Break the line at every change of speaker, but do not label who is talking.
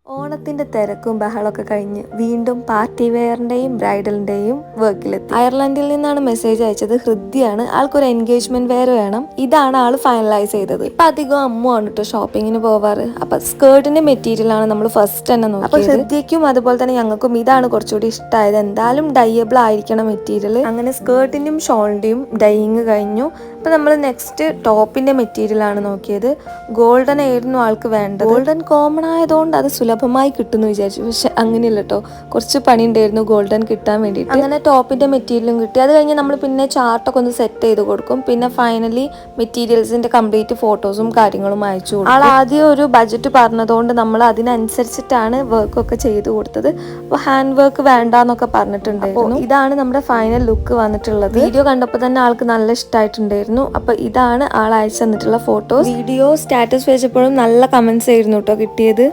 ഓണത്തിന്റെ തിരക്കും ബഹളമൊക്കെ കഴിഞ്ഞ് വീണ്ടും പാർട്ടി വെയറിന്റെയും ബ്രൈഡലിന്റെയും വർക്കിലെത്തി. അയർലൻഡിൽ നിന്നാണ് മെസ്സേജ് അയച്ചത്. ഹൃദ്യാണ് ആൾക്കൊരു എൻഗേജ്മെന്റ് വെയർ വേണം. ഇതാണ് ആള് ഫൈനലൈസ് ചെയ്തത്. ഇപ്പൊ അധികം അമ്മുവാണ് കേട്ടോ ഷോപ്പിങ്ങിന് പോവാറ്. അപ്പൊ സ്കേർട്ടിന്റെ മെറ്റീരിയൽ ആണ് നമ്മൾ ഫസ്റ്റ് തന്നെ നോക്കിയത്. അപ്പൊ ഹൃദ്യക്കും അതുപോലെ തന്നെ ഞങ്ങൾക്കും ഇതാണ് കുറച്ചുകൂടി ഇഷ്ടമായത്. എന്തായാലും ഡൈയബിൾ ആയിരിക്കണം മെറ്റീരിയൽ. അങ്ങനെ സ്കേർട്ടിന്റെയും ഷോളിന്റെയും ഡൈയിങ് കഴിഞ്ഞു. ഇപ്പൊ നമ്മൾ നെക്സ്റ്റ് ടോപ്പിന്റെ മെറ്റീരിയൽ ആണ് നോക്കിയത്. ഗോൾഡൻ ആയിരുന്നു ആൾക്ക് വേണ്ടത്. ഗോൾഡൻ കോമൺ ആയതുകൊണ്ട് അത് സുലഭമായി കിട്ടുമെന്ന് വിചാരിച്ചു. പക്ഷെ അങ്ങനെയല്ല കേട്ടോ, കുറച്ച് പണി ഉണ്ടായിരുന്നു ഗോൾഡൻ കിട്ടാൻ വേണ്ടിയിട്ട്. അങ്ങനെ ടോപ്പിന്റെ മെറ്റീരിയലും കിട്ടി. അത് കഴിഞ്ഞ് നമ്മൾ പിന്നെ ചാർട്ടൊക്കെ ഒന്ന് സെറ്റ് ചെയ്ത് കൊടുക്കും. പിന്നെ ഫൈനലി മെറ്റീരിയൽസിന്റെ കംപ്ലീറ്റ് ഫോട്ടോസും കാര്യങ്ങളും അയച്ചു കൊടുക്കും. ആൾ ആദ്യം ഒരു ബഡ്ജറ്റ് പറഞ്ഞതുകൊണ്ട് നമ്മൾ അതിനനുസരിച്ചിട്ടാണ് വർക്കൊക്കെ ചെയ്തു കൊടുത്തത്. അപ്പോൾ ഹാൻഡ് വർക്ക് വേണ്ടെന്നൊക്കെ പറഞ്ഞിട്ടുണ്ടായിരുന്നു. ഇതാണ് നമ്മുടെ ഫൈനൽ ലുക്ക് വന്നിട്ടുള്ളത്. വീഡിയോ കണ്ടപ്പോൾ തന്നെ ആൾക്ക് നല്ല ഇഷ്ടമായിട്ടുണ്ടായിരുന്നു. അപ്പൊ ഇതാണ് ആൾ അയച്ചു തന്നിട്ടുള്ള ഫോട്ടോസ്. വീഡിയോ സ്റ്റാറ്റസ് വെച്ചപ്പോഴും നല്ല കമന്റ്സ് ആയിരുന്നു കേട്ടോ കിട്ടിയത്.